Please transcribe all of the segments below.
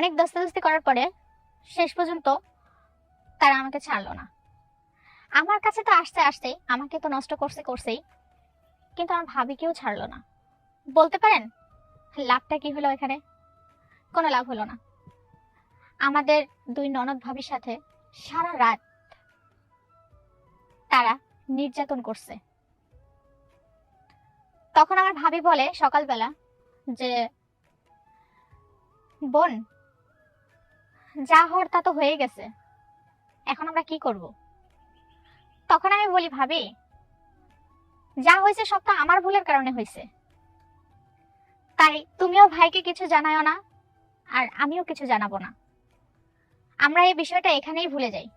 অনেক দস্তাদস্তি করার পরে শেষ পর্যন্ত তারা আমাকে ছাড়লো না। আমার কাছে তো আসতে আসতেই আমাকে তো নষ্ট করছেই, কিন্তু আমার ভাবিকেও ছাড়লো না। বলতে পারেন লাভটা কি হলো এখানে? কোনো লাভ হলো না। আমাদের দুই ননদ ভাবির সাথে সারা রাত তারা নির্যাতন করছে। তখন আমার ভাবি বলে সকালবেলা যে, বোন, যা হওয়ার তা তো হয়ে গেছে, এখন আমরা কি করব? তখন আমি বলি, ভাবি, যা হয়েছে সব তো আমার ভুলের কারণে হয়েছে, তাই তুমিও ভাইকে কিছু জানাও না, আর আমিও কিছু জানাবো না। আমরা এই বিষয়টা এখানেই ভুলে যাই।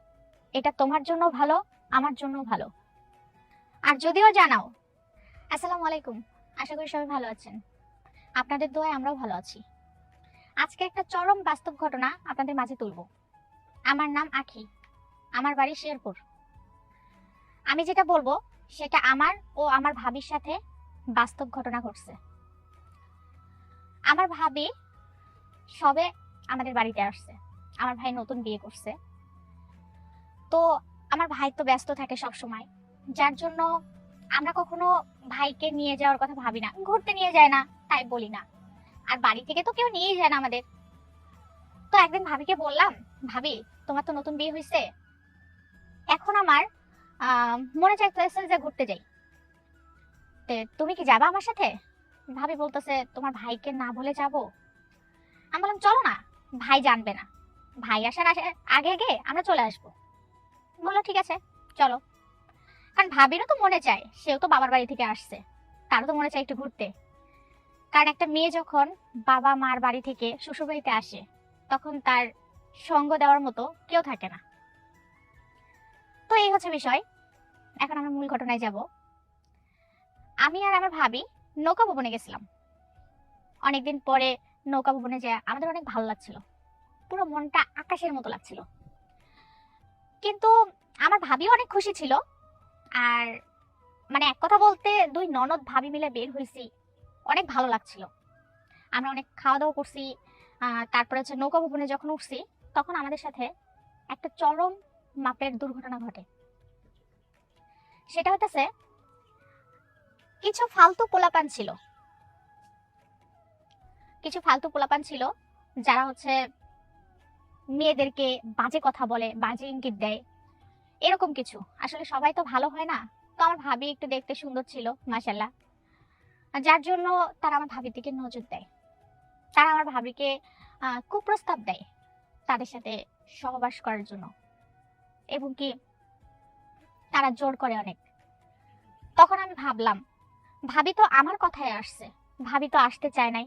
এটা তোমার জন্য ভালো, আমার জন্য ভালো। আর যদিও জানাও, আসসালামু আলাইকুম, আশা করি সবাই ভালো আছেন। আপনাদের দোয়ায় আমরাও ভালো আছি। আজকে একটা চরম বাস্তব ঘটনা আপনাদের মাঝে তুলব। আমার নাম আখি, আমার বাড়ি শেরপুর। আমি যেটা বলবো সেটা আমার ও আমার ভাবির সাথে বাস্তব ঘটনা ঘটছে। আমার ভাবি সবে আমাদের বাড়িতে আসছে। আমার ভাই নতুন বিয়ে করছে, তো আমার ভাই তো ব্যস্ত থাকে সব সময়, যার জন্য আমরা কখনো ভাইকে নিয়ে যাওয়ার কথা ভাবি না, ঘুরতে নিয়ে যায় না, তাই বলি না। আর বাড়ি থেকে তো কেউ নিয়েই যায় না আমাদের। তো একদিন ভাবিকে বললাম, ভাবি, তোমার তো নতুন বিয়ে হয়েছে, এখন আমার মনে চাইতেছে যে ঘুরতে যাই, তুমি কি যাবা আমার সাথে? ভাবি বলতেছে, তোমার ভাইকে না বলে যাবো? আমি বললাম, চলো না, ভাই জানবে না, ভাই আসার আগে আগে আমরা চলে আসবো। বললো ঠিক আছে, চলো। কারণ ভাবিরও তো মনে চায়, সেও তো বাবার বাড়ি থেকে আসছে, তারও তো মনে চায় একটু ঘুরতে। কারণ একটা মেয়ে যখন বাবা মার বাড়ি থেকে শ্বশুর বাড়িতে আসে, তখন তার সঙ্গ দেওয়ার মতো কেউ থাকে না। তো এই হচ্ছে বিষয়। এখন আমরা মূল ঘটনায় যাব। আমি আর আমার ভাবি নৌকা ভবনে গেছিলাম। অনেকদিন পরে নৌকা ভবনে যায় আমাদের অনেক ভালো লাগছিল, পুরো মনটা আকাশের মতো লাগছিল। কিন্তু আমার ভাবিও অনেক খুশি ছিল। আর মানে এক কথা বলতে, দুই ননদ ভাবি মিলে বের হয়েছি, অনেক ভালো লাগছিল। আমরা অনেক খাওয়া দাওয়া করছি। তারপরে হচ্ছে নৌকা ভবনে যখন উঠছি, তখন আমাদের সাথে একটা চরম মাপের দুর্ঘটনা ঘটে। সেটা হতেছে, কিছু ফালতু পোলাপান ছিল যারা হচ্ছে মেয়েদেরকে বাজে কথা বলে, বাজে ইঙ্গিত দেয়, এরকম কিছু। আসলে সবাই তো ভালো হয় না। তো আমার ভাবি একটু দেখতে সুন্দর ছিল, মাশাল্লাহ, যার জন্য তারা আমার ভাবির দিকে নজর দেয়। তারা আমার ভাবিকে কুপ্রস্তাব দেয় তাদের সাথে সহবাস করার জন্য, এবং কি তারা জোর করে অনেক। তখন আমি ভাবলাম, ভাবি তো আমার কথায় আসছে, ভাবি তো আসতে চায় নাই,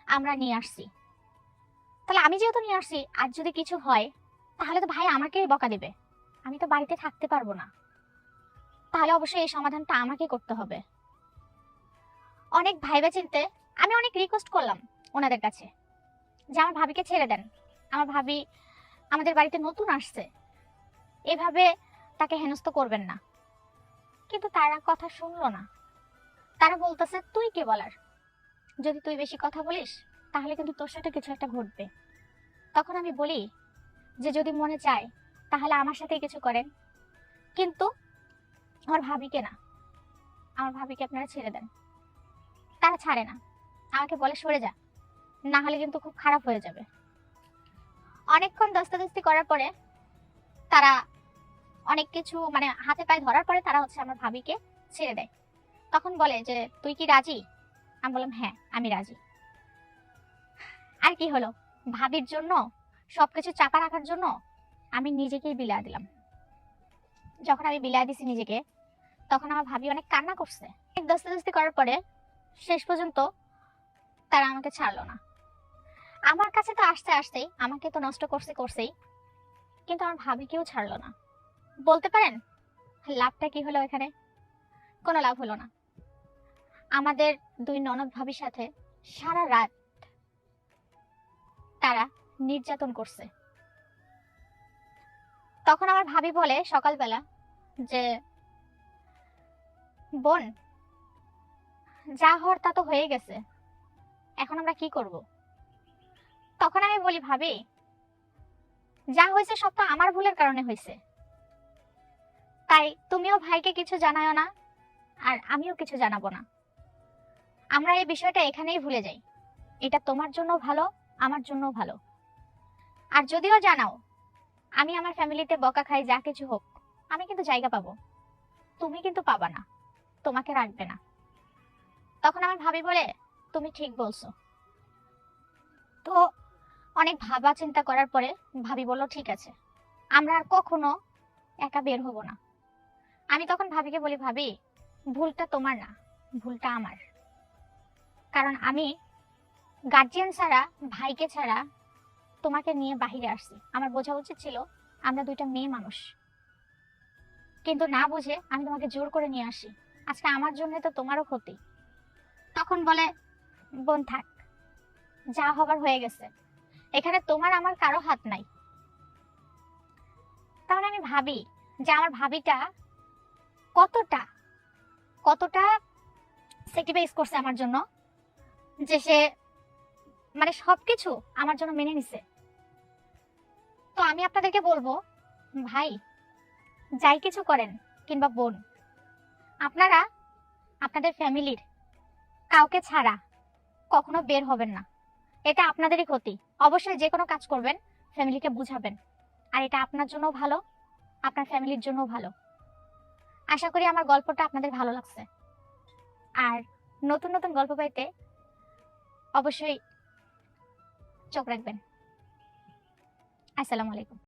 আমরা নিয়ে আসছি। তাহলে আমি যেহেতু নিয়ে আসছি, আর যদি কিছু হয় তাহলে তো ভাই আমাকেই বকা দিবে, আমি তো বাড়িতে থাকতে পারবো না। তাহলে অবশ্যই এই সমাধানটা আমাকে করতে হবে। অনেক ভাইবা চিনতে আমি অনেক রিকোয়েস্ট করলাম ওনাদের কাছে যে আমার ভাবিকে ছেড়ে দেন, আমার ভাবি আমাদের বাড়িতে নতুন আসছে, এভাবে তাকে হেনস্থ করবেন না। কিন্তু তারা কথা শুনলো না। তারা বলতেছে, তুই কে বলার? যদি তুই বেশি কথা বলিস তাহলে কিন্তু তোর সাথে কিছু একটা ঘটবে। তখন আমি বলি যে যদি মনে চায় তাহলে আমার সাথে কিছু করেন, কিন্তু আমার ভাবিকে না, আমার ভাবিকে আপনারা ছেড়ে দেন। তারা ছাড়ে না, আমাকে বলে সরে যা, না হলে কিন্তু খুব খারাপ হয়ে যাবে। অনেকক্ষণ দস্তাদস্তি করার পরে তারা অনেক কিছু মানে হাতে পায়ে ধরার পরে তারা হচ্ছে আমার ভাবিকে ছেড়ে দেয়। তখন বলে যে, তুই কি রাজি? আমি বললাম, হ্যাঁ আমি রাজি। আর কি হলো, ভাবির জন্য সবকিছু চাপা রাখার জন্য আমি নিজেকেই বিলিয়ে দিলাম। যখন আমি বিলিয়ে দিছি নিজেকে, তখন আমার ভাবি অনেক কান্না করছে। অনেক দস্তাদস্তি করার পরে শেষ পর্যন্ত তারা আমাকে ছাড়লো না। আমার কাছে তো আসতে আসতেই আমাকে তো নষ্ট করছেই, কিন্তু আমার ভাবিকেও ছাড়লো না। বলতে পারেন লাভটা কি হলো এখানে? কোনো লাভ হলো না। আমাদের দুই ননদ ভাবির সাথে সারা রাত তারা নির্যাতন করছে। তখন আমার ভাবি বলে সকালবেলা যে, বোন, যা হওয়ার তা তো হয়ে গেছে, এখন আমরা কি করব? তখন আমি বলি, ভাবি যা হয়েছে সব তো আমার ভুলের কারণে হয়েছে, তাই তুমিও ভাইকে কিছু জানাও না, আর আমিও কিছু জানাবো না। আমরা এই বিষয়টা এখানেই ভুলে যাই। এটা তোমার জন্য ভালো, আমার জন্য ভালো। আর যদিও জানাও, আমি আমার ফ্যামিলিতে বকা খাই, যা কিছু হোক, আমি কিন্তু জায়গা পাবো, তুমি কিন্তু পাবা না, তোমাকে রাখবে না। তখন আমার ভাবি বলে, তুমি ঠিক বলছো। তো অনেক ভাবা চিন্তা করার পরে ভাবি বলল, ঠিক আছে, আমরা আর কখনো একা বের হব না। আমি তখন ভাবিকে বলি, ভাবি ভুলটা তোমার না, ভুলটা আমার। কারণ আমি গার্জিয়ান ছাড়া, ভাইকে ছাড়া তোমাকে নিয়ে বাহিরে আসছি। আমার বোঝা উচিত ছিল আমরা দুইটা মেয়ে মানুষ, কিন্তু না বুঝে আমি তোমাকে জোর করে নিয়ে আসি। আজকে আমার জন্য তো তোমারও ক্ষতি। তখন বলে, বোন থাক, যা হবার হয়ে গেছে, এখানে তোমার আমার কারো হাত নাই। তাহলে আমি ভাবি যে আমার ভাবিটা কতটা কতটা স্যাক্রিফাইস করছে আমার জন্য, যে সে মানে সবকিছু আমার জন্য মেনে নিছে। তো আমি আপনাদেরকে বলবো, ভাই যাই কিছু করেন কিংবা বোন, আপনারা আপনাদের ফ্যামিলির কাউকে ছাড়া কখনো বের হবেন না। এটা আপনাদেরই ক্ষতি। অবশ্যই যে কোনো কাজ করবেন ফ্যামিলিকে বুঝাবেন, আর এটা আপনার জন্য ভালো, আপনার ফ্যামিলির জন্য ভালো। আশা করি আমার গল্পটা আপনাদের ভালো লাগছে। আর নতুন নতুন গল্প পাইতে অবশ্যই চোখ রাখবেন। আসসালামু আলাইকুম।